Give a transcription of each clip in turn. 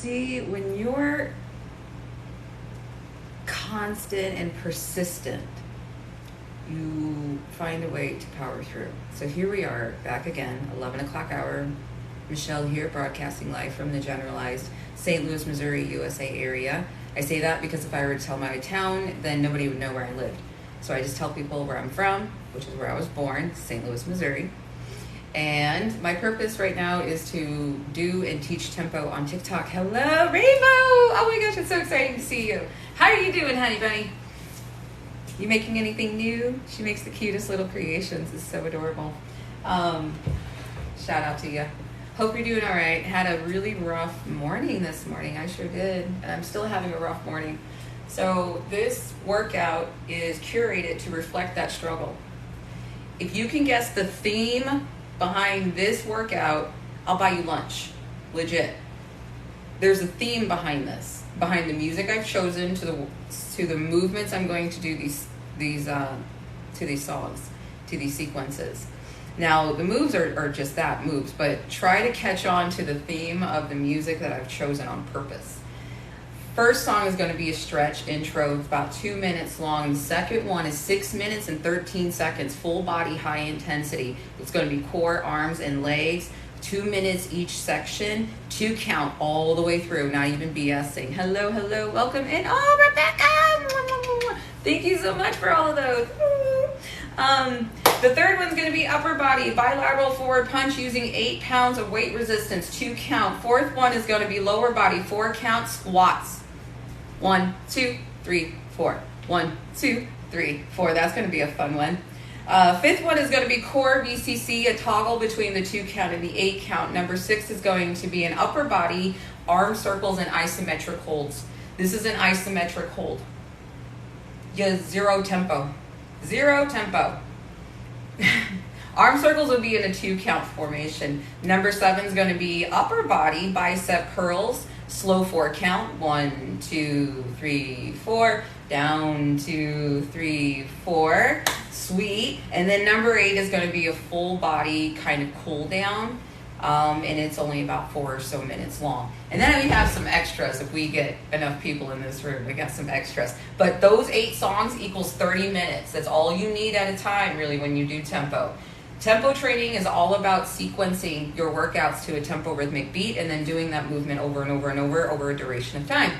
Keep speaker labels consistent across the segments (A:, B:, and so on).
A: See, when you're constant and persistent, you find a way to power through. So here we are, back again, 11 o'clock hour. Michelle here, broadcasting live from the generalized St. Louis, Missouri, USA area. I say that because if I were to tell my town, then nobody would know where I lived. So I just tell people where I'm from, which is where I was born, St. Louis, Missouri. And my purpose right now is to do and teach tempo on TikTok. Hello, Rainbow! Oh my gosh, it's so exciting to see you. How are you doing, honey bunny? You making anything new? She makes the cutest little creations. It's so adorable. Shout out to you. Hope you're doing all right. Had a really rough morning this morning. I sure did. And I'm still having a rough morning. So this workout is curated to reflect that struggle. If you can guess the theme behind this workout, I'll buy you lunch. Legit. There's a theme behind this. Behind the music I've chosen, to the movements I'm going to do to these songs, to these sequences. Now, the moves are just that, moves, but try to catch on to the theme of the music that I've chosen on purpose. First song is going to be a stretch intro. It's about 2 minutes long. The second one is 6 minutes and 13 seconds, full body, high intensity. It's going to be core, arms, and legs. 2 minutes each section, 2 count all the way through, not even BSing. Hello, hello, welcome in. Oh, Rebecca! Thank you so much for all of those. The third one's going to be upper body, bilateral forward punch using 8 pounds of weight resistance, 2 count. Fourth one is going to be lower body, 4 count squats. 1, 2, 3, 4. 1, 2, 3, 4. That's going to be a fun one. Fifth one is going to be core VCC, a toggle between the 2 count and the 8 count. Number 6 is going to be an upper body, arm circles, and isometric holds. This is an isometric hold. Zero tempo. Zero tempo. Arm circles will be in a 2 count formation. Number 7 is going to be upper body, bicep curls, slow 4 count. 1, 2, 3, 4. Down, 2, 3, 4. Sweet. And then number 8 is going to be a full body kind of cool down. And it's only about 4 or so minutes long. And then we have some extras if we get enough people in this room. We got some extras. But those 8 songs equals 30 minutes. That's all you need at a time, really, when you do tempo. Tempo training is all about sequencing your workouts to a tempo rhythmic beat and then doing that movement over and over and over a duration of time.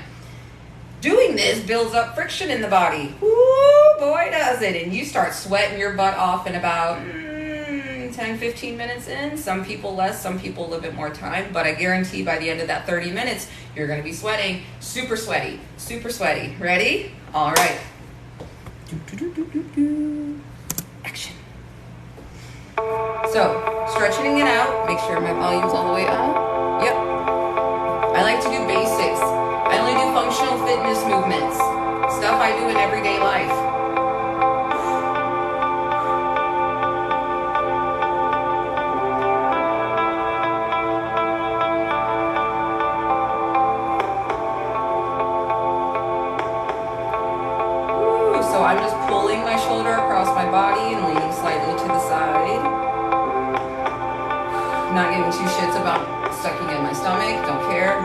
A: Doing this builds up friction in the body. Woo, boy, does it. And you start sweating your butt off in about 10, 15 minutes in. Some people less, some people a little bit more time. But I guarantee by the end of that 30 minutes, you're going to be sweating. Super sweaty. Super sweaty. Ready? All right. Action. So, stretching it out. Make sure my volume's all the way up. Yep. I like to do basics. I only do functional fitness movements. Stuff I do in everyday life. So I'm just pulling my shoulder across my body and leaning slightly to the side. Not giving 2 shits about sucking in my stomach, don't care.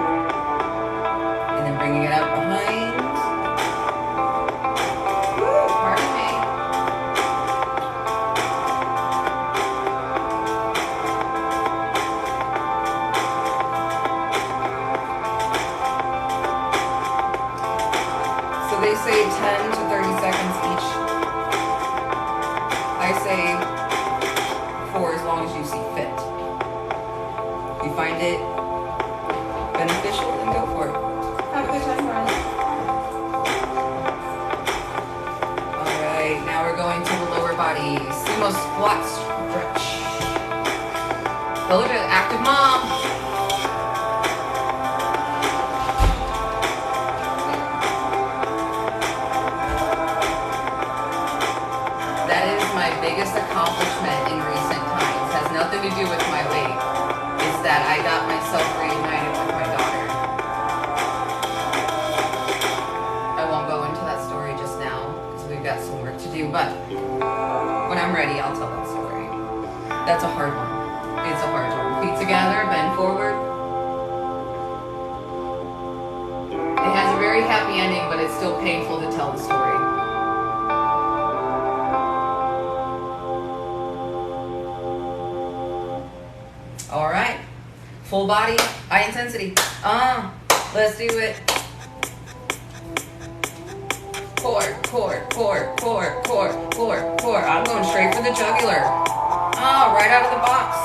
A: And then bringing it up behind. Woo, pardon me. So they say 10 to 30 seconds each. I say for as long as you see fit. You find it beneficial, then go for it. Have a good time, Harlan. Alright, now we're going to the lower body. Sumo squat stretch. Hello to active mom. That is my biggest accomplishment in recent times. Has nothing to do with my weight. It's that I got myself reunited with my daughter. I won't go into that story just now because we've got some work to do, but when I'm ready, I'll tell that story. That's a hard one. It's a hard one. Feet together, bend forward. very happy ending, but it's still painful to tell the story. All right. Full body, high intensity. Let's do it. Core, core, core, core, core, core, core. I'm going straight for the jugular. Right out of the box.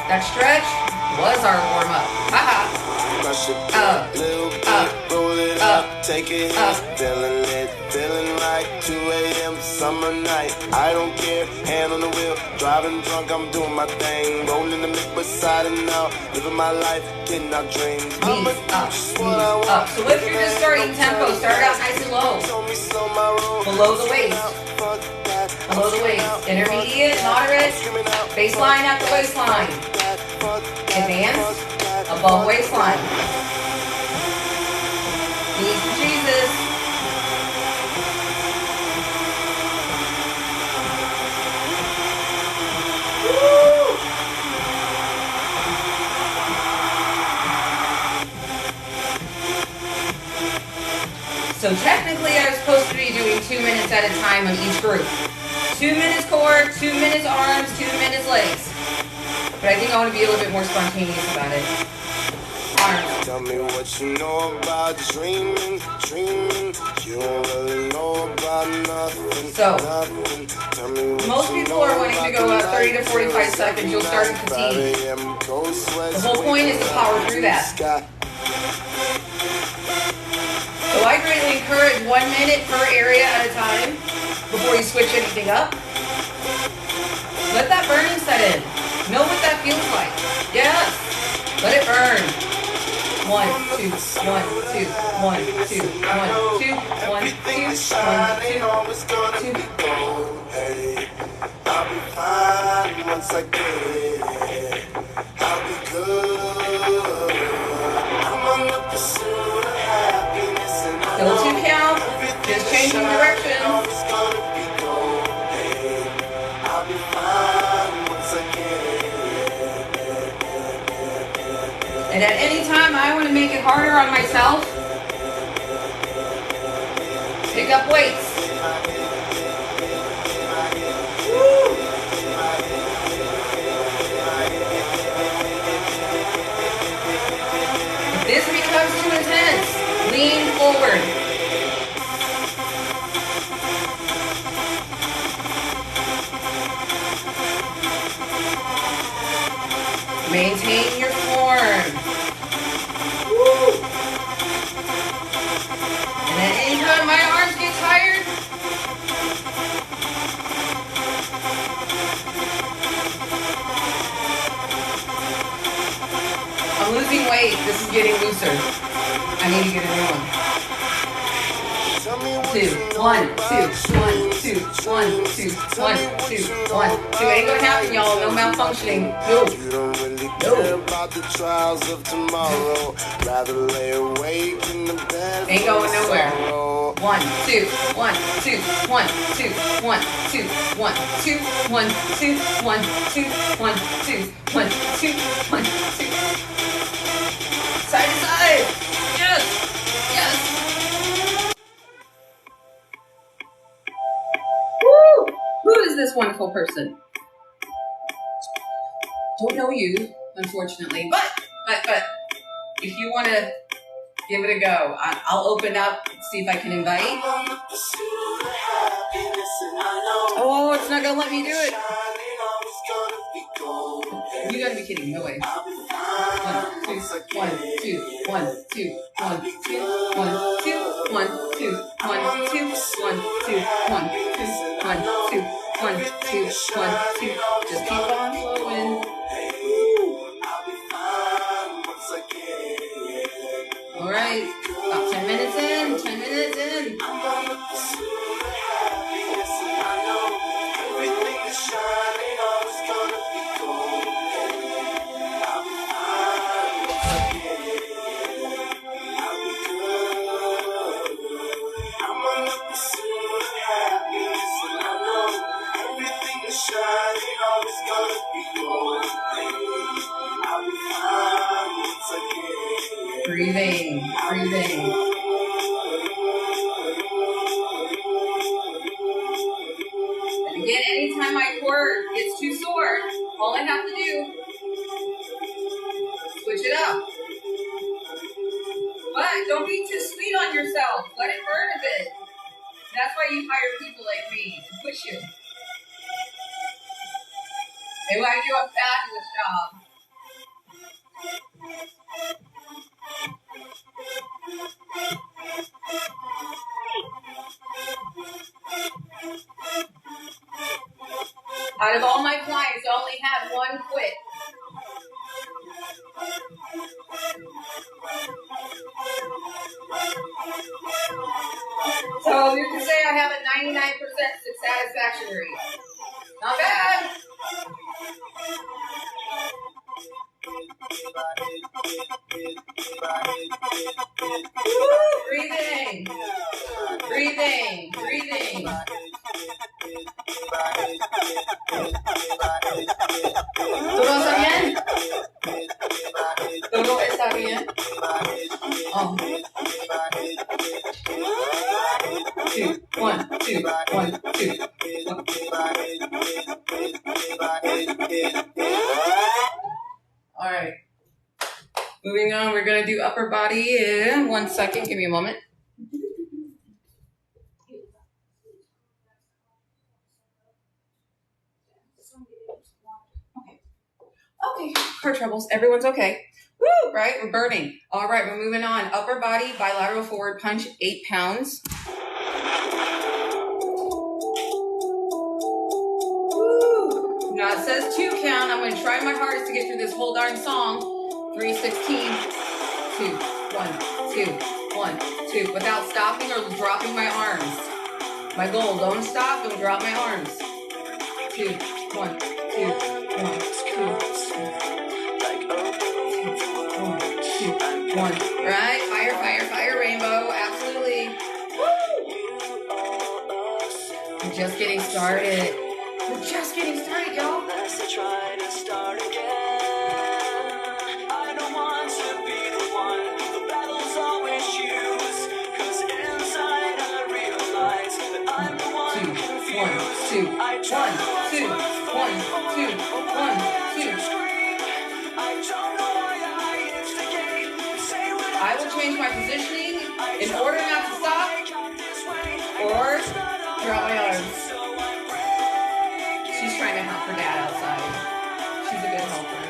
A: That stretch was our warm-up. Haha.
B: Roll it up, take it, feeling it, feeling like 2 a.m. summer night. I don't care, hand on the wheel, driving drunk, I'm doing my thing, rolling the mid beside and out, living my life, getting out dreams.
A: Knees up. So if you're just starting tempo, start out nice and low. Below the waist. Below the waist. Intermediate, moderate, baseline at the waistline. Advanced, above waistline. Knees to Jesus. Woo! So technically I was supposed to be doing 2 minutes at a time on each group. 2 minutes core, 2 minutes arms, 2 minutes legs. But I think I want to be a little bit more spontaneous about it. Arms.
B: Tell me what you know about dreaming, dreaming. You don't really know about nothing.
A: So,
B: nothing. Tell me what
A: most
B: you
A: people
B: know
A: are wanting to go up 30 to 45 seconds. You'll start to fatigue. The whole point is to power through that. So I greatly encourage 1 minute per area at a time before you switch anything up. Let that burning set in. Know what that feels like. Yes. Let it burn. 1, 2, 1, 2, 1, 2, 1, 2, 1, 2, 1, 2, 1, 2.
B: I'll be fine once I get it. I'll be good. I'm on the pursuit of happiness and
A: Still 2 count. Just changing direction.
B: I'll be fine once I get it.
A: And at any time I want to make it harder on myself, pick up weights. Woo. If this becomes too intense, lean forward. Maintain your form. Woo. And at any time my arms get tired, I'm losing weight. This is getting looser. I need to get a new one. 2, 1, 2, 1, 2, 1, 2, 1, 2, 1, 2. Ain't gonna happen, y'all. No malfunctioning. No.
B: You don't really care about the trials of tomorrow. Rather lay awake in the bed.
A: Ain't going nowhere. 1, 2, 1, 2, 1, 2, 1, 2, 1, 2, 1, 2, 1, 2, 1, 2, 1, 2, 1, 2. Side to side. Yes. Yes. Woo! Who is this wonderful person? Don't know you, unfortunately, but if you want to give it a go, I'll open up, see if I can invite. Oh, it's not gonna let me do it. You gotta be kidding! No way. 1, 2, 1, 2, 1, 2, 1, 2, 1, 2, 1, 2, 1, 2, 1, 2, 1, 2, 1, 2, 1, 2, 1, 2. Just keep on flowing. All right, about 10 minutes in. 10 minutes in. Breathing, breathing. And again, anytime my core gets too sore, all I have to do, switch it up. But don't be too sweet on yourself. Let it burn a bit. That's why you hire people like me to push you. They want to do a fabulous job. Out of all my clients, I only had one quit. So you can say I have a 99% satisfaction rate. Not bad. Woo, breathing. Breathing, breathing. ¿Todo está bien? ¿Todo está bien? Oh. 2, 1, 2, 1, 2. All right. Moving on, we're going to do upper body in 1 second. Give me a moment. Okay, car troubles. Everyone's okay. Woo, right? We're burning. All right, we're moving on. Upper body, bilateral forward punch, 8 pounds. Woo. Now it says 2 count. I'm going to try my hardest to get through this whole darn song. 3, 16, 2, 1, 2, 1, 2. Without stopping or dropping my arms. My goal, don't stop, don't drop my arms. 2, 1, 2, 1, 2, 1. Right? Fire, fire, fire, rainbow. Absolutely. Woo! We're just getting started. We're just getting started, y'all. Two, 1, 2, 1, 2, 1, 2. I will change my positioning in order not to stop or drop my arms. She's trying to help her dad outside. She's a good helper.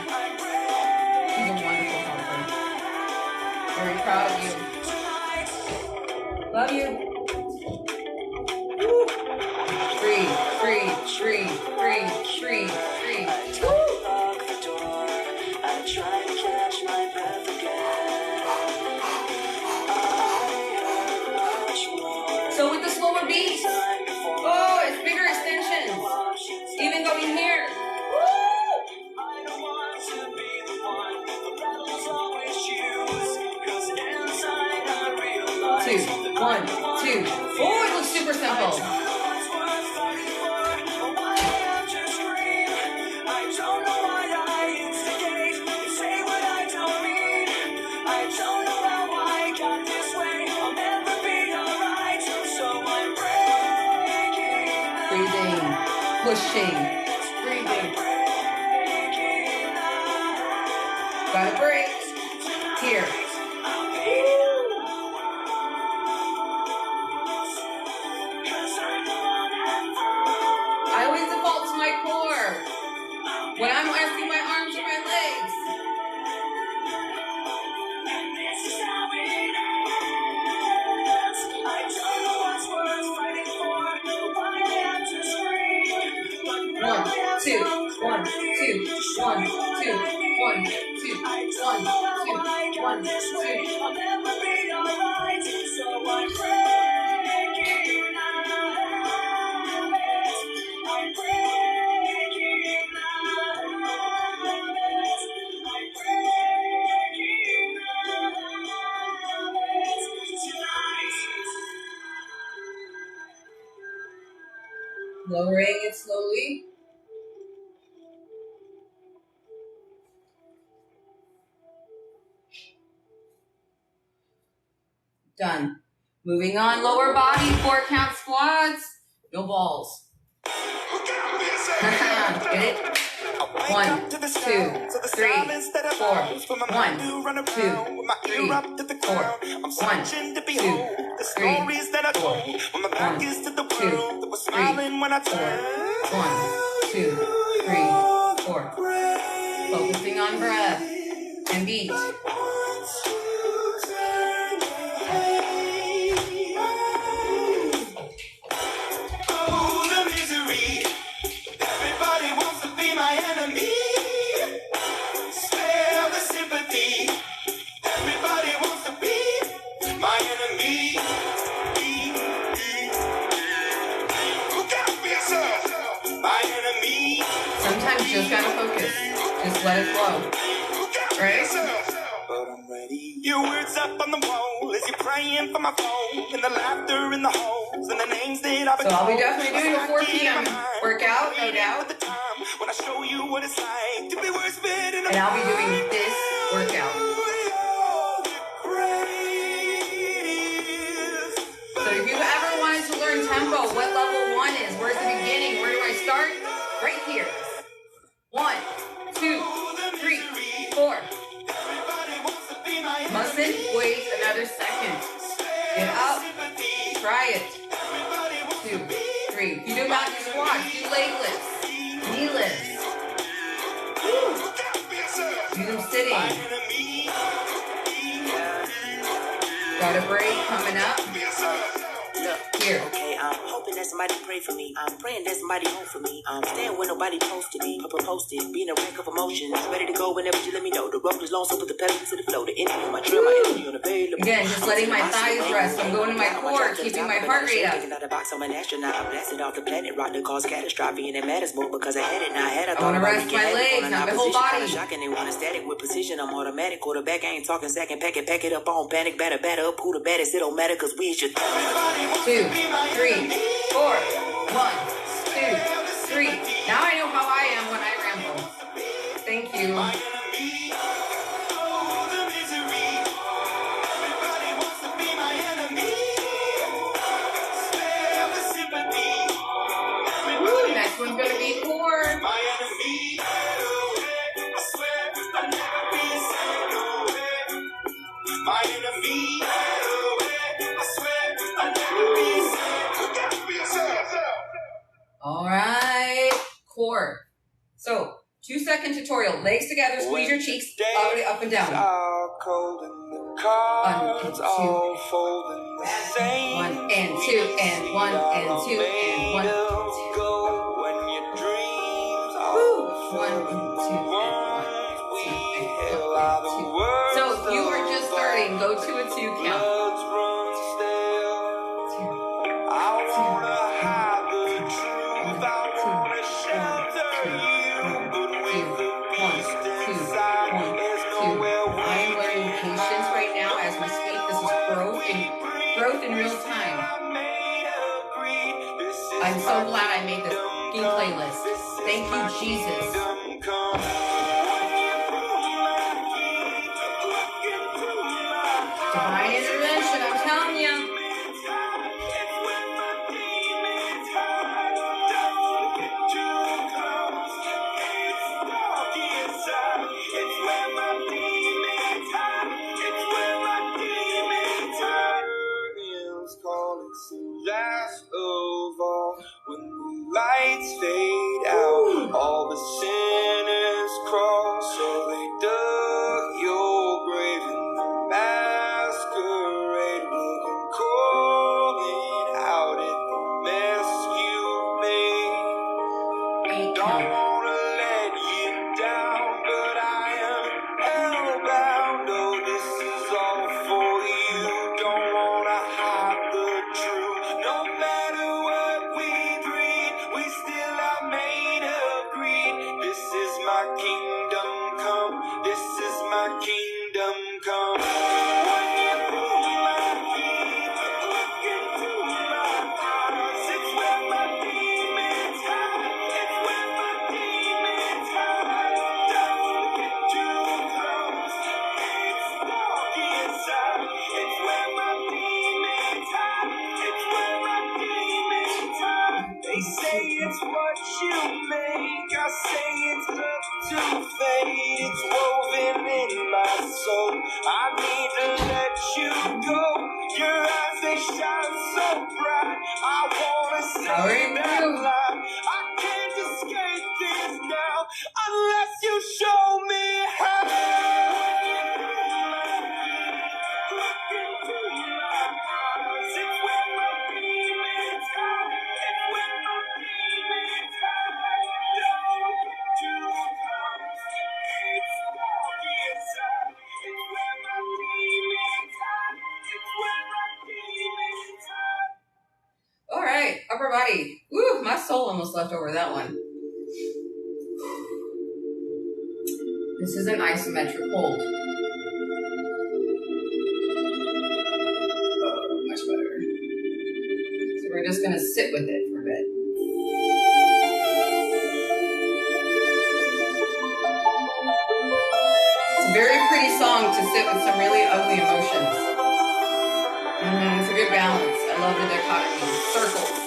A: She's a wonderful helper. Very proud of you. Love you. Woo. Breathe, breathe, breathe, breathe, breathe, breathe. So with the slower beat, oh, it's bigger extensions. Even going here. Two, 1, 2. Oh, it looks super simple. Pushing, breathing. Gotta break. Here. I always default to my core when I'm asking my arms or my legs. One, two, 1, 2, 1, 2, 1, 2, 1, 2, 1, 2. I'll never be alright, so I'm breaking habits. I'm breaking habits. I'm breaking habits tonight. Lowering it slowly. Done. Moving on, lower body, 4 count squats. No balls. Get it? 1, 2, 3, 4. 1, 2, 3, 4. 1, 2, 3, 4. 1, 2, 3, 4. Focusing on breath and beat. Sometimes you just gotta focus. Just let it flow. Right?
B: But I'm ready. Your words up on the wall as you're praying for my phone, and the laughter in the holes and the names that I've been.
A: So I'll be definitely doing a 4 p.m. workout, no doubt.
B: When I show you what it's like to be worse fit in a.
A: And I'll be doing this workout. So if you ever wanted to learn tempo, what level 1 is, where's the beginning, where do I start? Right here. 1, 2, 3, 4. Mustn't wait another second. Get up. Try it. 2, 3. You do not do squats. Do leg lifts. Knee lifts. Do them sitting. Got a break coming up. Here.
C: Okay, I'm hoping that somebody pray for me. I'm praying that somebody home for me. I'm staying where nobody supposed to be. Proposed it, being a wreck of emotions. Ready to go whenever you let me know. The road is long, so put the pedal to the flow. The energy on my trail, my energy unavailable.
A: Again, just letting my thighs rest. I'm going to my core, keeping my heart rate up.
C: Out the box, I'm an astronaut. I'm blasted off the planet, rock that cause catastrophe, and it matters more because I had it. Now I had. I
A: want to rest my legs, not my whole body.
C: Shocking, they want a static with precision. I'm automatic. Quarterback, I ain't talking second. Pack it up on panic. Batter up. Who the baddest? It don't matter because we should.
A: 2, 3, 4. 1, 2, 3. Now I know how I am when I ramble. Thank you. Woo, next one's gonna be core. All right, core. So, 2-second tutorial. Legs together, squeeze your cheeks up and down. 1, 2, 1 and 2 and 1 and 2 and 1. 1 and 2 and 1. So if you were just starting, go to a 2 count. 2. I am learning patience right now as we speak. This is growth in real time. I'm so glad I made this playlist. Thank you, Jesus. Divine intervention, I'm telling you.
B: Last of all, when the lights fade out, all the sinners cross, so they dug your grave in the masquerade, looking calling out at the mess you made. Don't wanna let you down, but I am hellbound. Oh, this is all for you. Don't wanna hide the truth. No matter what we breed, we still are made of greed. This I need to let you go. Your eyes, they shine so bright. I wanna say that lie. I can't escape this now unless you show me how. Look into my eyes. It's where my demons hide. It's where my demons hide. Don't get too close. It's dark inside. It's where my demons hide. It's where my demons hide.
A: All right, upper body. Woo, my soul almost left over that one. This is an isometric hold. Oh, much better. So we're just going to sit with it for a bit. It's a very pretty song to sit with some really ugly emotions. It's a good balance. I love the dichotomy. Circles.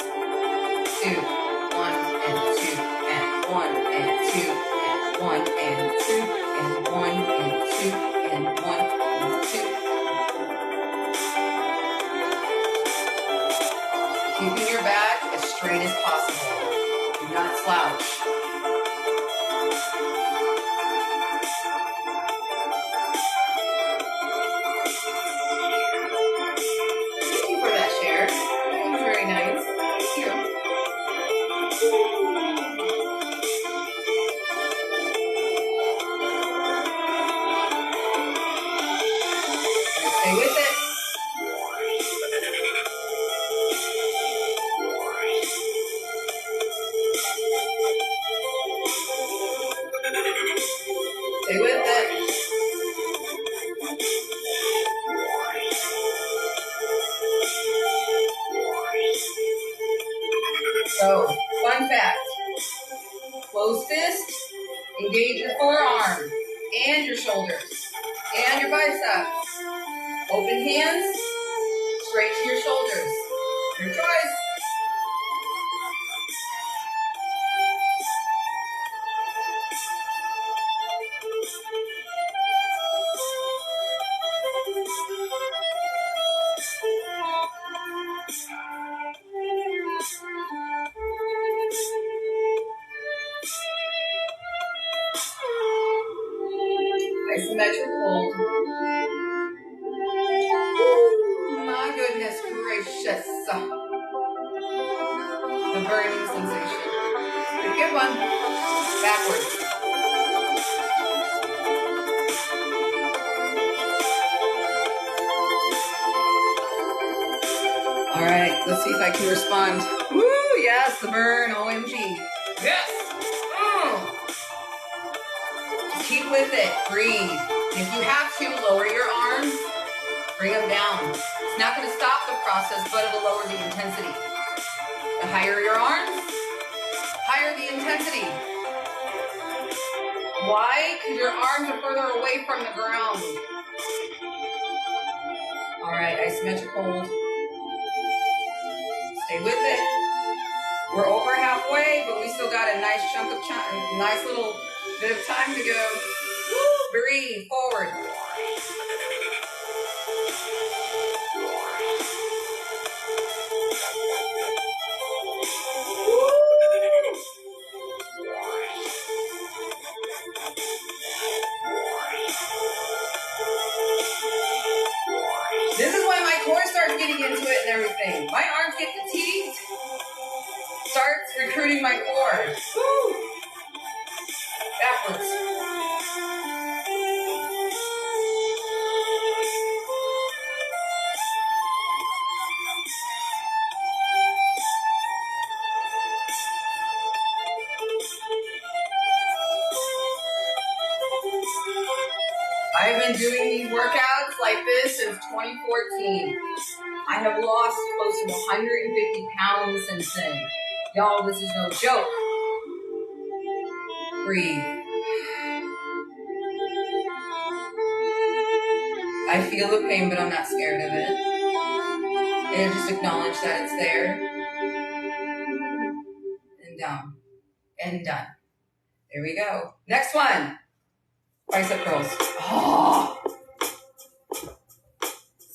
A: 2, 1, and 2, and 1, and 2, and 1, and 2, and 1, and 2, and 1, and 2. Keeping your back as straight as possible. Do not slouch. Thank you for that share. That was very nice. Thank you. Stay with it. Stay with it. So, fun fact. Close fist, engage your forearm and your shoulders and your biceps. Open hands, straight to your shoulders. Your choice. Isometric hold. My goodness gracious. The burning sensation. Pretty good one. Backwards. All right, let's see if I can respond. Woo, yes, the burn, OMG. Yes. Just keep with it, breathe. If you have to, lower your arms, bring them down. It's not going to stop the process, but it'll lower the intensity. The higher your arms, higher the intensity. Why? Because your arms are further away from the ground. All right, isometric hold. Stay with it. We're over halfway, but we still got a nice chunk of nice little bit of time to go. Woo, breathe forward. This is when my core starts getting into it and everything. My arms get fatigued. Starts recruiting my core. Woo. Backwards. I've been doing these workouts like this since 2014. I have lost close to 150 pounds since then. Y'all, this is no joke. Breathe. I feel the pain, but I'm not scared of it. And just acknowledge that it's there. And down. And done. There we go. Next one. Bicep curls. Oh.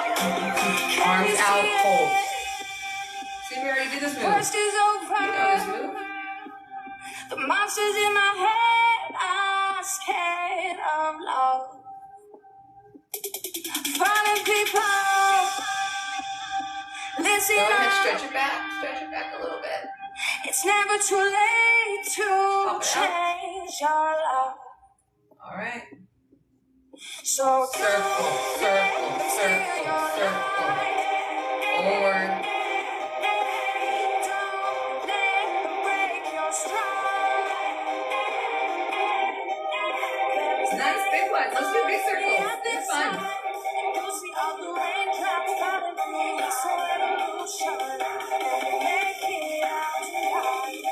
A: Arms out, hold. See, we already did this move.
D: First is over.
A: You know this move?
D: The monsters in my head are scared of love. Funny people, listen
A: Go ahead,
D: up.
A: stretch it back a little bit.
D: It's never too late to change your love.
A: All right.
D: So
A: Circle, circle, circle, circle. Forward.
D: don't let them break your stride.
A: Nice big ones. Let's do big circles. It's fun.
D: You'll see all the raindrops falling through. It's a revolution, and make it out tonight.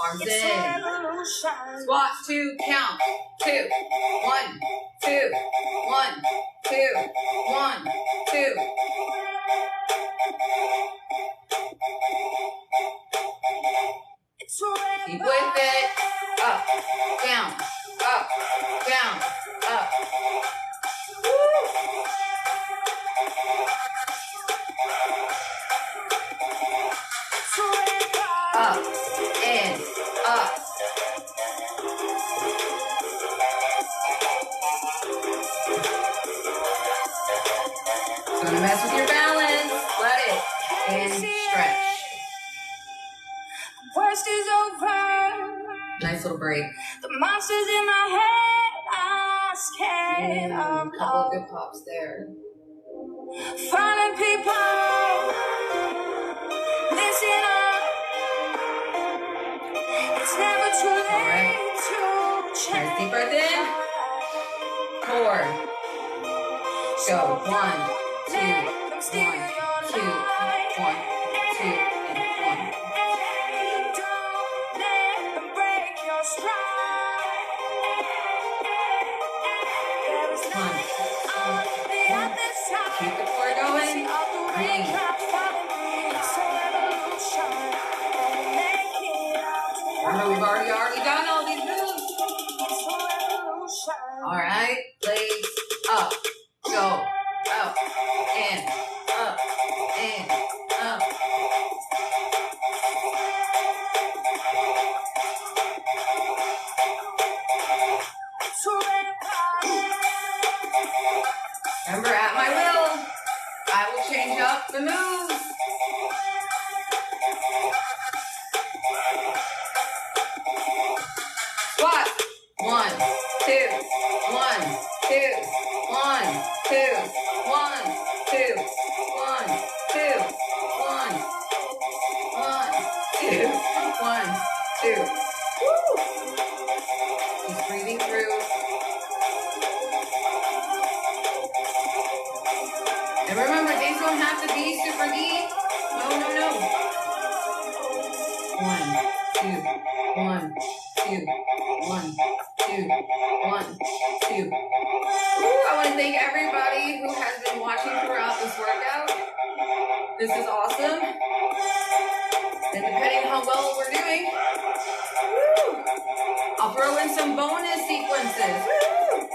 A: Arms
D: It's a
A: in.
D: revolution.
A: Squat 2, count. 2, 2, 1, 2, 1, 2, 1, 2. Keep with it. Up, down, up, down, up. Woo. Up and up. Gonna mess with your balance. Let it. And stretch.
D: Worst is over.
A: Nice little break.
D: The monsters in my head are scared of
A: A couple of good pops there.
D: falling people. Listen up. It's never too late to change.
A: Nice deep breath in. 4. Go. 1, 2, 1, 2, 1, 2, and 1.
D: Don't let them break your stride. There is nothing on the other side.
A: Keep the 4 going. 3.
D: It's a revolution. And make it out.
A: Remember, we've already done all these moves.
D: It's a revolution.
A: All right, legs up, go, up, and up, and up.
D: It's a revolution.
A: Remember, at my will, I will change up the moves. Squat. 1, 2, 1, 2, 1, 2, 1, 2, 1, 2, 1, 1, 2, 1, 2. Woo! Just breathing through. And remember, these don't have to be super deep. No, no, no. 1, 2, 1, 2, 1, 2, 1, 2. Ooh, I want to thank everybody who has been watching throughout this workout. This is awesome. And depending on how well we're doing, woo, I'll throw in some bonus sequences. Woo.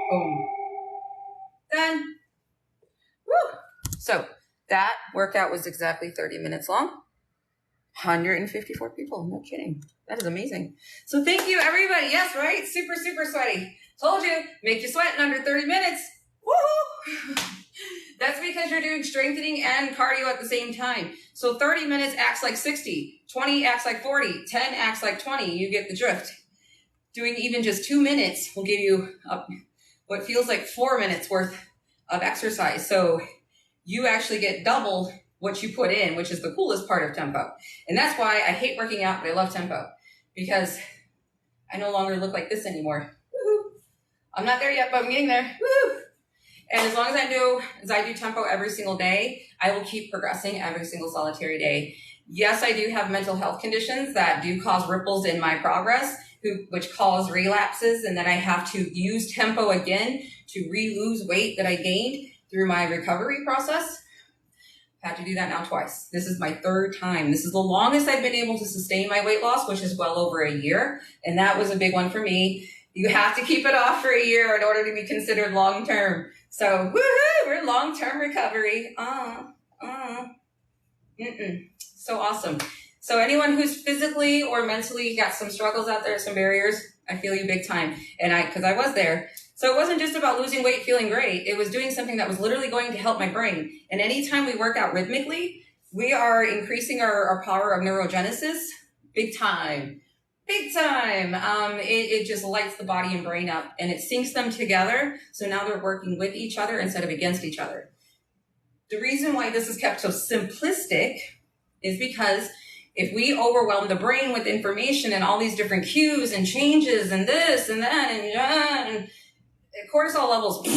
A: Boom. Done. Woo. So that workout was exactly 30 minutes long. 154 people. No kidding. That is amazing. So thank you, everybody. Yes, right? Super, super sweaty. Told you, make you sweat in under 30 minutes. Woohoo! That's because you're doing strengthening and cardio at the same time. So 30 minutes acts like 60. 20 acts like 40. 10 acts like 20. You get the drift. Doing even just 2 minutes will give you what feels like 4 minutes worth of exercise. So you actually get double what you put in, which is the coolest part of tempo. And that's why I hate working out, but I love tempo, because I no longer look like this anymore. Woo-hoo. I'm not there yet, but I'm getting there. Woo! And as long as I do tempo every single day, I will keep progressing every single solitary day. Yes, I do have mental health conditions that do cause ripples in my progress, which cause relapses, and then I have to use tempo again to re-lose weight that I gained through my recovery process. Had to do that now twice. This is my 3rd time. This is the longest I've been able to sustain my weight loss, which is well over a year. And that was a big one for me. You have to keep it off for a year in order to be considered long-term. So, woohoo, we're long-term recovery. So awesome. So anyone who's physically or mentally got some struggles out there, some barriers, I feel you big time. And because I was there. So it wasn't just about losing weight, feeling great. It was doing something that was literally going to help my brain. And anytime we work out rhythmically, we are increasing our power of neurogenesis big time. Big time. It just lights the body and brain up, and it syncs them together. So now they're working with each other instead of against each other. The reason why this is kept so simplistic is because if we overwhelm the brain with information and all these different cues and changes and this and that and cortisol levels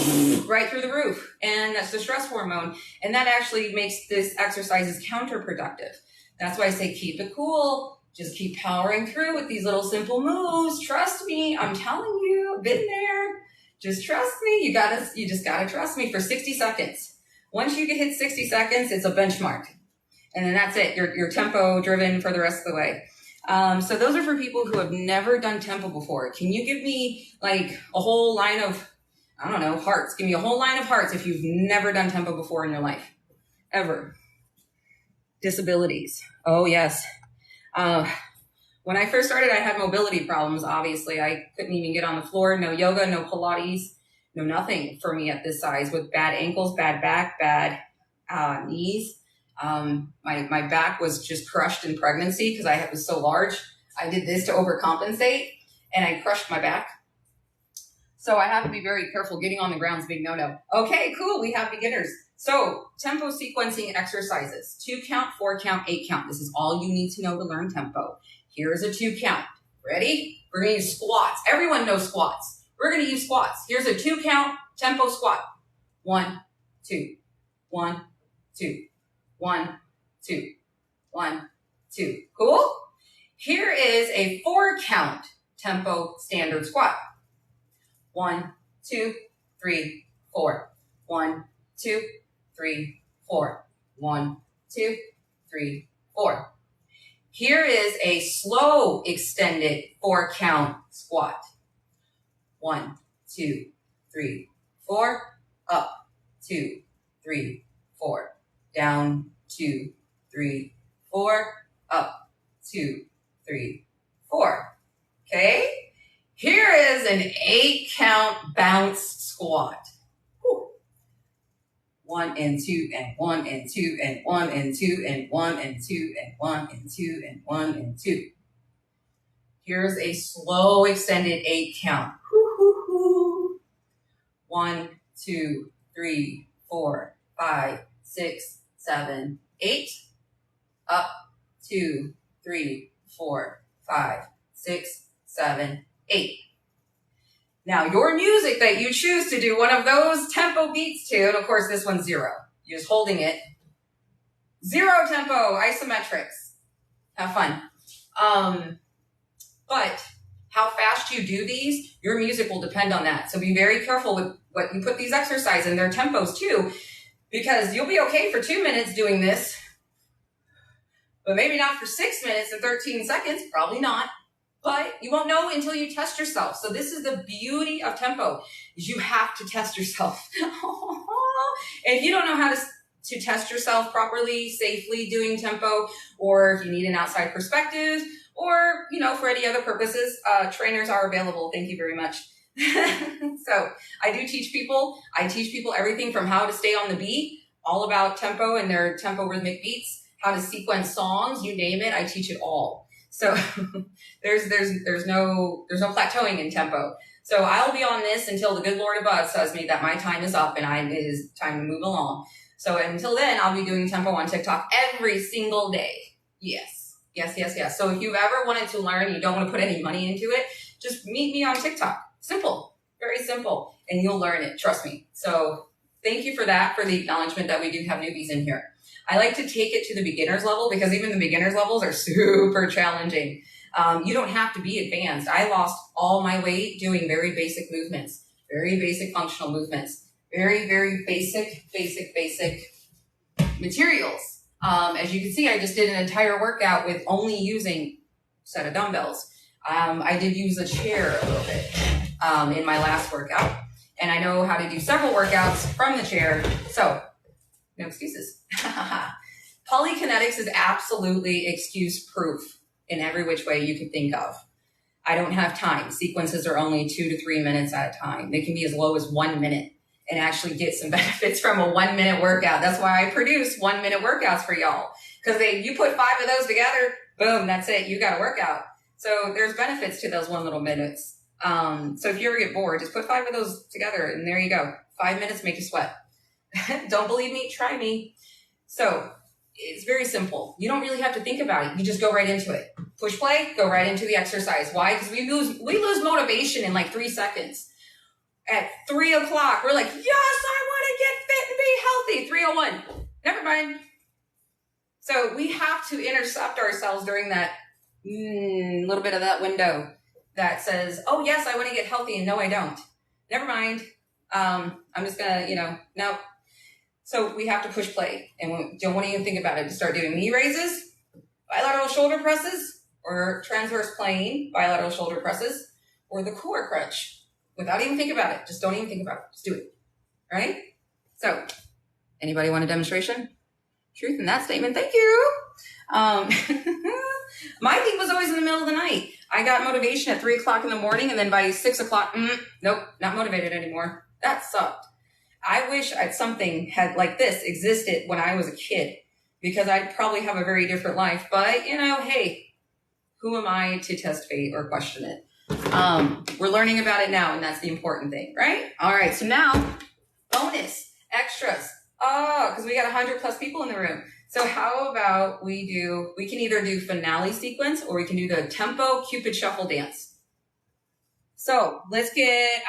A: right through the roof, and that's the stress hormone, and that actually makes this exercises counterproductive. That's why I say keep it cool, Just keep powering through with these little simple moves. Trust me. I'm telling you, been there. Just trust me. You just gotta trust me for 60 seconds. Once you hit 60 seconds, it's a benchmark. And then that's it. You're tempo driven for the rest of the way. So those are for people who have never done tempo before. Can you give me like a whole line of, I don't know, hearts? Give me a whole line of hearts if you've never done tempo before in your life. Ever. Disabilities. Oh, yes. When I first started, I had mobility problems, obviously. I couldn't even get on the floor. No yoga, no Pilates, no nothing for me at this size, with bad ankles, bad back, bad knees. My back was just crushed in pregnancy because I was so large. I did this to overcompensate and I crushed my back. So I have to be very careful. Getting on the ground is a big no-no. Okay, cool. We have beginners. So tempo sequencing exercises: 2 count, 4 count, 8 count. This is all you need to know to learn tempo. Here's a 2 count. Ready? We're going to use squats. Everyone knows squats. We're going to use squats. Here's a 2 count tempo squat. 1, 2, 1, 2, 1, 2, 1, 2. Cool? Here is a 4 count tempo standard squat. 1, 2, 3, 4. 1, 2, 3, 4. 1, 2, 3, 4. Here is a slow extended 4 count squat. 1, 2, 3, 4. Up, 2, 3, 4. Down, 2, 3, 4. Up, 2, 3, 4. Okay? Here is an 8 count bounce squat. 1 and 2 and 1 and 2 and 1 and 2 and 1 and 2 and 1 and 2 and 1 and 2. Here's a slow extended 8 count. 1, 2, 3, 4, 5, 6, 7, 8. Up, 2, 3, 4, 5, 6, 7, 8. Now, your music that you choose to do one of those tempo beats to, and of course this one's 0. You're just holding it. 0 tempo, isometrics. Have fun. But how fast you do these, your music will depend on that. So be very careful with what you put these exercises in their tempos too, because you'll be okay for 2 minutes doing this, but maybe not for 6 minutes and 13 seconds, probably not. But you won't know until you test yourself. So this is the beauty of tempo, is you have to test yourself. If you don't know how to test yourself properly, safely doing tempo, or if you need an outside perspective, or, for any other purposes, trainers are available. Thank you very much. So I teach people everything from how to stay on the beat, all about tempo and their tempo rhythmic beats, how to sequence songs, you name it, I teach it all. So there's no plateauing in tempo. So I'll be on this until the good Lord above says me that my time is up and it is time to move along. So until then, I'll be doing tempo on TikTok every single day. Yes. So if you've ever wanted to learn, you don't want to put any money into it, just meet me on TikTok. Simple, very simple, and you'll learn it. Trust me. So thank you for that, for the acknowledgement that we do have newbies in here. I like to take it to the beginner's level because even the beginner's levels are super challenging. You don't have to be advanced. I lost all my weight doing very basic movements, very basic functional movements, very, very basic materials. As you can see, I just did an entire workout with only using a set of dumbbells. I did use a chair a little bit in my last workout, and I know how to do several workouts from the chair. So no excuses. Polykinetics is absolutely excuse proof in every which way you could think of. I don't have time. Sequences are only 2 to 3 minutes at a time. They can be as low as 1 minute and actually get some benefits from a 1 minute workout. That's why I produce 1 minute workouts for y'all. Because you put 5 of those together, boom, that's it. You got a workout. So there's benefits to those 1 little minutes. So if you ever get bored, just put 5 of those together and there you go. 5 minutes make you sweat. Don't believe me? Try me. So it's very simple. You don't really have to think about it. You just go right into it. Push play, go right into the exercise. Why? Because we lose motivation in like 3 seconds. At 3 o'clock, we're like, yes, I want to get fit and be healthy. 3:01. Never mind. So we have to intercept ourselves during that A little bit of that window that says, oh, yes, I want to get healthy, and no, I don't. Never mind. I'm just going to, no. So we have to push play, and we don't want to even think about it. To start doing knee raises, bilateral shoulder presses, or transverse plane bilateral shoulder presses, or the core crunch without even thinking about it. Just don't even think about it. Just do it. All right? So, anybody want a demonstration? Truth in that statement. Thank you. My peak was always in the middle of the night. I got motivation at 3 o'clock in the morning, and then by 6 o'clock, nope, not motivated anymore. That sucked. I wish something had like this existed when I was a kid, because I'd probably have a very different life. But, hey, who am I to test fate or question it? We're learning about it now, and that's the important thing, right? All right, so now, bonus, extras. Oh, because we got 100 plus people in the room. So how about we can either do finale sequence, or we can do the tempo Cupid shuffle dance. So let's get,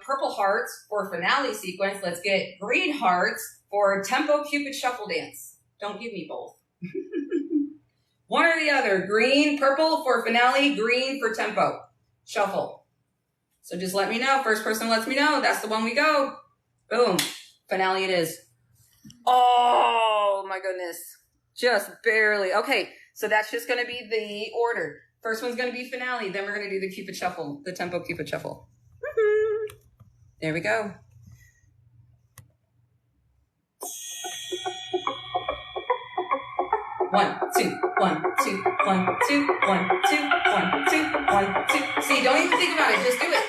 A: purple hearts for finale sequence. Let's get green hearts for tempo Cupid shuffle dance. Don't give me both. One or the other. Green, purple for finale, green for tempo. Shuffle. So just let me know. First person lets me know. That's the one we go. Boom. Finale it is. Oh my goodness. Just barely. Okay. So that's just going to be the order. First one's going to be finale. Then we're going to do the Cupid shuffle, the tempo Cupid shuffle. Woo-hoo. There we go. One, two, 1, 2, 1, 2, 1, 2, 1, 2, 1, 2. See, don't even think about it. Just do it.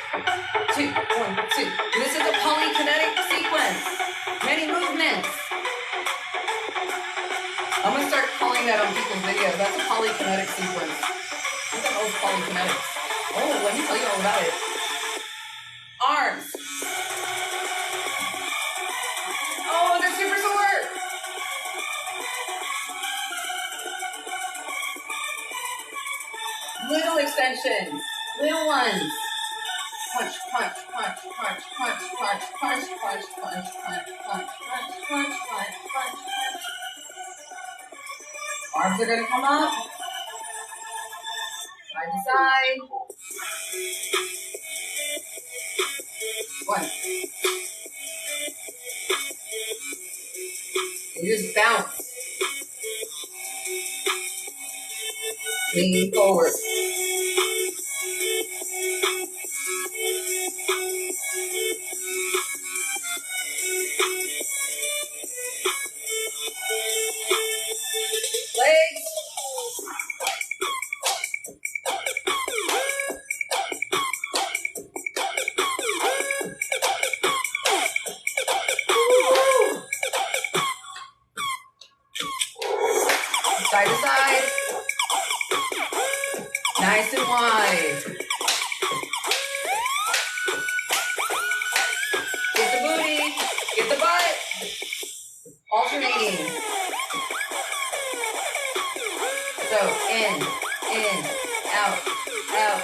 A: 2, 1, 2. This is a polykinetic sequence. Many movements. I'm going to start calling that on people's videos. That's a polykinetic sequence. What the hell is polykinetics? Oh, let me tell you all about it. Arms. Oh, they're super sore. Little extensions, little ones. Punch, punch, punch, punch, punch, punch, punch, punch, punch, punch, punch, punch, punch, punch, punch, punch. Arms are gonna come up. Side to side. 1. You just bounce. Lean forward. Legs. Side to side. Nice and wide. Get the booty. Get the butt. Alternating. So in, out, out.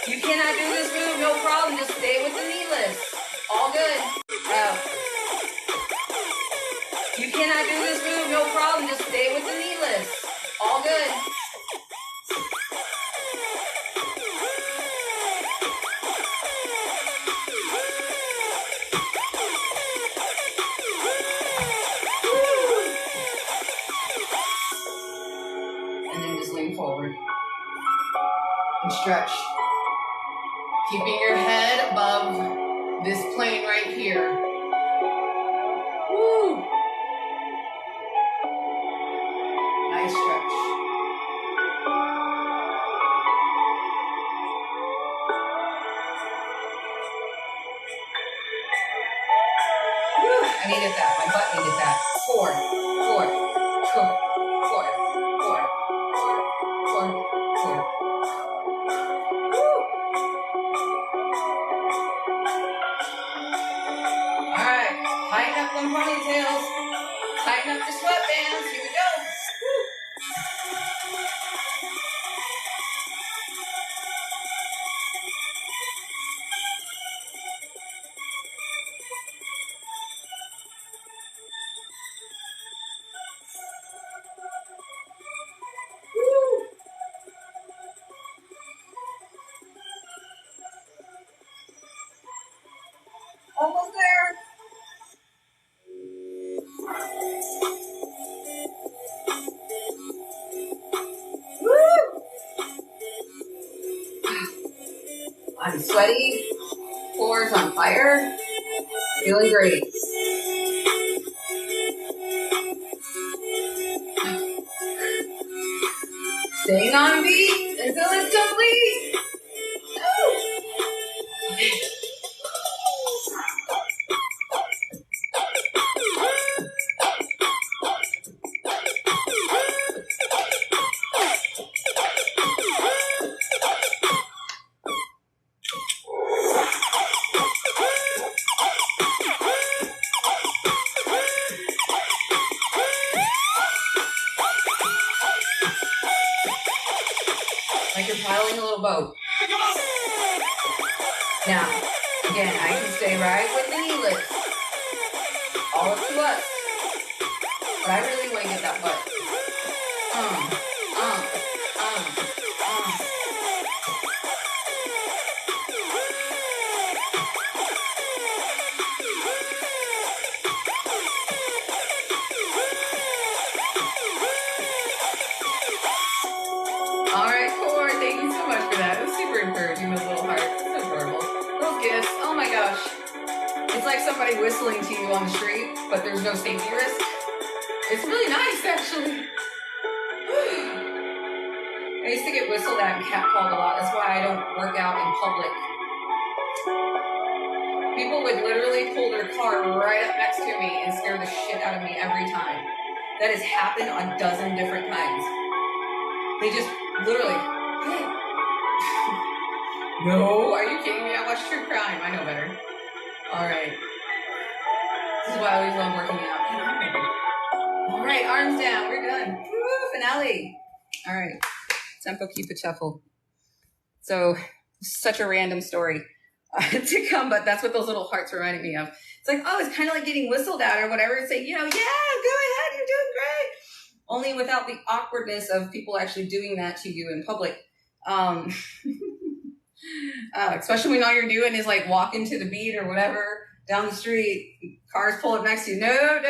A: You cannot do this move, no problem. Just stay with the knee lifts. All good. Out. You cannot do this move, no problem. Just stay with the knee lifts. All good. And then just lean forward. And stretch. Keeping your head above this plane right here. Woo! Nice stretch. Woo! I needed that. My butt needed that. 4, 4, 4, 4, 4, 4, 4, 4. Woo! I'm sweaty. Floor's on fire. Feeling great. Staying on beat until it's complete. Like you're paddling a little boat. Now, again, I can stay right with the knee lift. All up to us. But I really want to get that butt. All right, core. Thank you so much for that. It was super encouraging. Those little hearts. So adorable. Those gifts. Oh my gosh. It's like somebody whistling to you on the street, but there's no safety risk. It's really nice, actually. I used to get whistled at and catcalled a lot. That's why I don't work out in public. People would literally pull their car right up next to me and scare the shit out of me every time. That has happened a dozen different times. They just literally, hey. No, are you kidding me? I watch true crime. I know better. All right. This is why I always love working out. All right, arms down. We're done. Woo, finale. All right. Tempo, keep it shuffle. So, such a random story to come, but that's what those little hearts reminded me of. It's like, oh, it's kind of like getting whistled at or whatever. It's like, yeah, go ahead. You're doing great. Only without the awkwardness of people actually doing that to you in public. Especially when all you're doing is like walking to the beat or whatever down the street. Cars pull up next to you. No,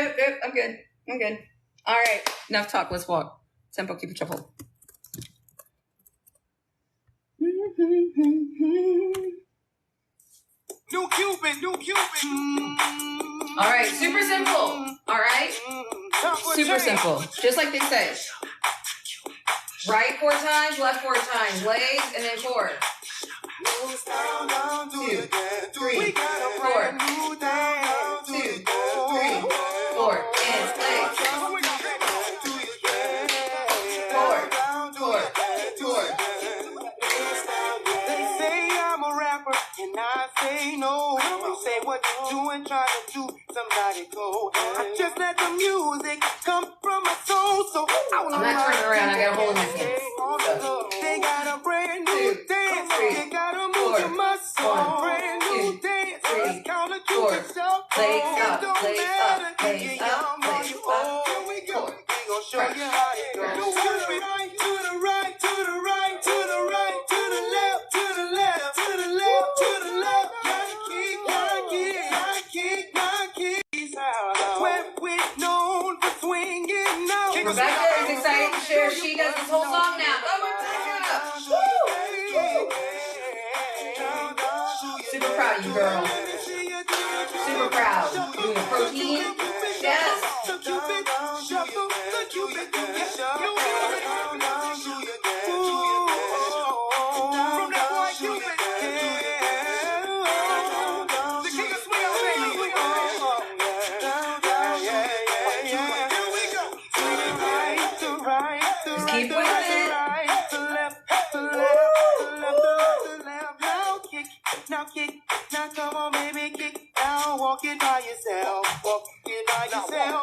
A: I'm good. All right, enough talk. Let's walk. Tempo, keep it shuffle.
B: New Cupid.
A: All right, super simple. All right, super simple. Just like they say. Right 4 times, left 4 times, legs, and then 4. 2, 3, 4. 2, 3, 4. And legs. 4.
B: They say I'm a rapper and I say no. They say what you doing, trying to do somebody cold. I just let the music come from my soul, so
A: I'm not turning around. I got a hole in my pants.
B: They got a brand new dance. They gotta move your muscle. Brand new dance. It's counter to yourself.
A: Legs up,
B: It don't
A: legs
B: matter
A: up,
B: if
A: legs
B: you're
A: up,
B: young or
A: legs
B: you
A: up.
B: old. Here we go. We gon' show you how it goes. To the right, to the right, to the right, to the right, to the left, to the left, to the left, to the left. Gotta keep. Where we're known for swinging now.
A: Rebecca is excited to share. She does this whole song now. Go, Rebecca! Woo! Super proud of you, girl. Super proud. Doing the protein. Yes. Just keep with it.
B: Now kick, now come on baby, kick. Now walk it by yourself.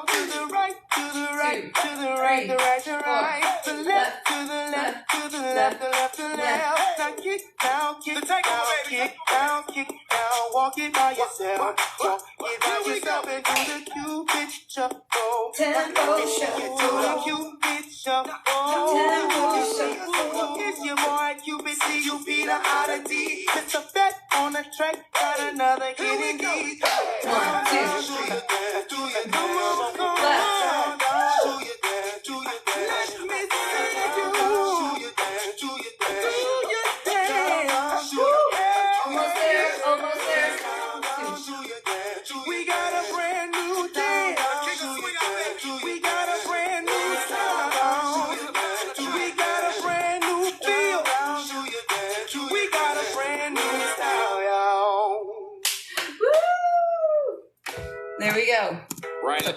B: To the right, to the right, to the right, the right, the right. To the left, to the left, to the left, the left, the left. Now kick, now kick, now walk it by yourself. Walk it by yourself and do the Cupid shuffle.
A: Tempo
B: Do the Cupid shuffle. It's your boy Cupid, C-U-P, the oddity. It's a bet on the track, got another hidden key.
A: 1, 2, 3. There we go.
B: Right.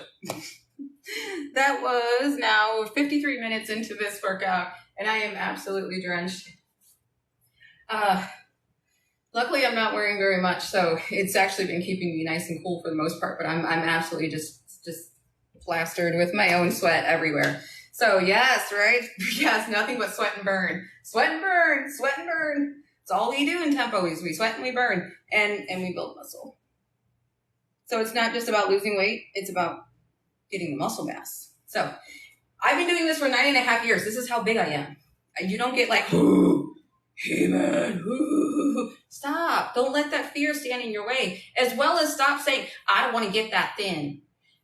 A: That was now 53 minutes into this workout, and I am absolutely drenched. Luckily, I'm not wearing very much, so it's actually been keeping me nice and cool for the most part, but I'm absolutely just plastered with my own sweat everywhere. So yes, right? Yes, nothing but sweat and burn. Sweat and burn, sweat and burn. It's all we do in tempo is we sweat and we burn, and we build muscle. So it's not just about losing weight, it's about getting the muscle mass. So I've been doing this for 9.5 years. This is how big I am. And you don't get like, hey man, stop. Don't let that fear stand in your way. As well as stop saying, I don't want to get that thin.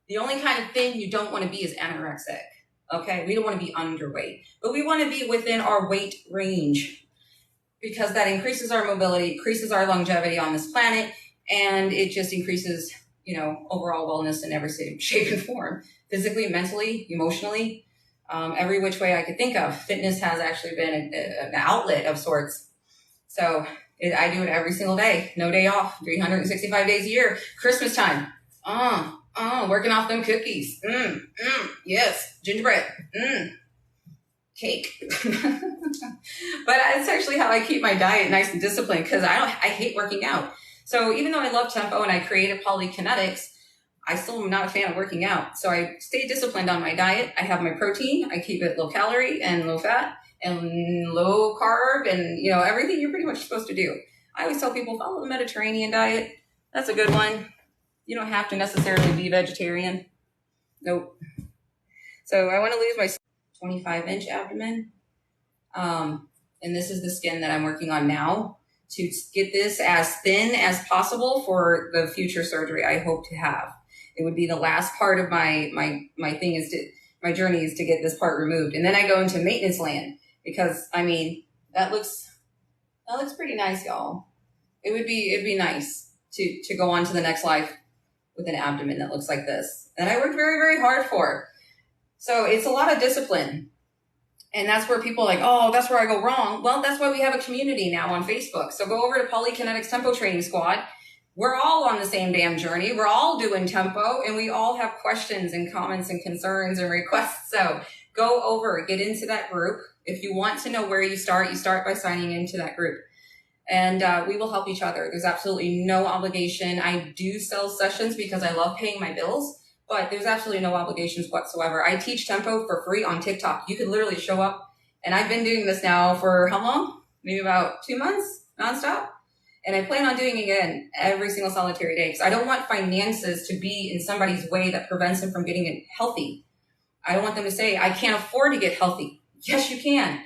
A: The only kind of thin you don't want to be is anorexic. Okay, we don't want to be underweight, but we want to be within our weight range because that increases our mobility, increases our longevity on this planet, and it just increases, overall wellness in every shape and form, physically, mentally, emotionally, every which way I could think of. Fitness has actually been an outlet of sorts. So I do it every single day, no day off, 365 days a year, Christmas time. Working off them cookies. Yes. Gingerbread. Cake. But it's actually how I keep my diet nice and disciplined because I hate working out. So even though I love tempo and I created Polykinetics, I still am not a fan of working out. So I stay disciplined on my diet. I have my protein. I keep it low calorie and low fat and low carb and, everything you're pretty much supposed to do. I always tell people, follow the Mediterranean diet. That's a good one. You don't have to necessarily be vegetarian. Nope. So I want to lose my 25-inch abdomen. And this is the skin that I'm working on now to get this as thin as possible for the future surgery I hope to have. It would be the last part of my journey is to get this part removed. And then I go into maintenance land because that looks pretty nice, y'all. It'd be nice to go on to the next life with an abdomen that looks like this. And I worked very, very hard for. So it's a lot of discipline. And that's where people are like, oh, that's where I go wrong. Well, that's why we have a community now on Facebook. So go over to Polykinetics Tempo Training Squad. We're all on the same damn journey. We're all doing tempo and we all have questions and comments and concerns and requests. So go over, get into that group. If you want to know where you start by signing into that group. And we will help each other. There's absolutely no obligation. I do sell sessions because I love paying my bills, but there's absolutely no obligations whatsoever. I teach tempo for free on TikTok. You can literally show up. And I've been doing this now for how long? Maybe about 2 months, nonstop. And I plan on doing it again every single solitary day because I don't want finances to be in somebody's way that prevents them from getting it healthy. I don't want them to say, I can't afford to get healthy. Yes, you can.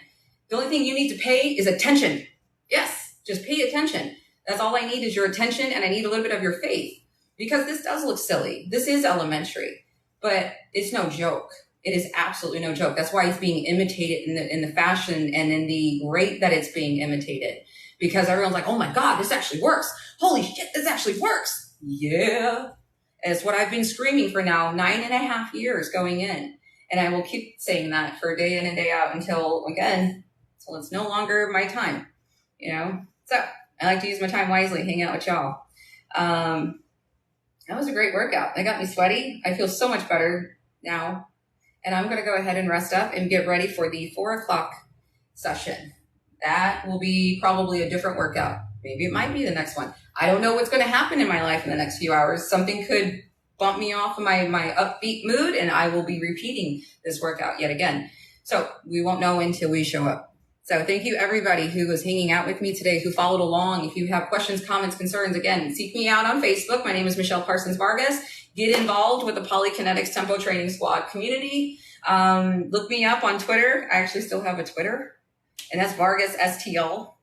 A: The only thing you need to pay is attention. Yes. Just pay attention. That's all I need is your attention, and I need a little bit of your faith because this does look silly. This is elementary, but it's no joke. It is absolutely no joke. That's why it's being imitated in the fashion and in the rate that it's being imitated because everyone's like, oh my God, this actually works. Holy shit, this actually works. Yeah. It's what I've been screaming for now 9.5 years going in. And I will keep saying that for day in and day out until it's no longer my time, So I like to use my time wisely, hang out with y'all. That was a great workout. That got me sweaty. I feel so much better now. And I'm going to go ahead and rest up and get ready for the 4:00 session. That will be probably a different workout. Maybe it might be the next one. I don't know what's going to happen in my life in the next few hours. Something could bump me off of my upbeat mood and I will be repeating this workout yet again. So we won't know until we show up. So thank you everybody who was hanging out with me today, who followed along. If you have questions, comments, concerns, again, seek me out on Facebook. My name is Michelle Parsons Vargas. Get involved with the Polykinetics Tempo Training Squad community. Look me up on Twitter. I actually still have a Twitter, and that's Vargas STL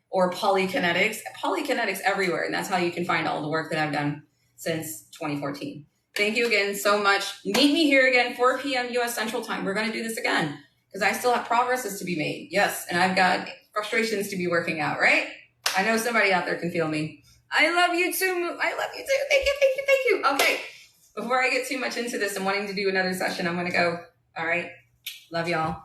A: or Polykinetics. Polykinetics everywhere, and that's how you can find all the work that I've done since 2014. Thank you again so much. Meet me here again, 4 p.m. U.S. Central Time. We're going to do this again because I still have progresses to be made. Yes, and I've got frustrations to be working out, right? I know somebody out there can feel me. I love you too. I love you too. Thank you, thank you, thank you. Okay, before I get too much into this and wanting to do another session, I'm going to go. All right. Love y'all.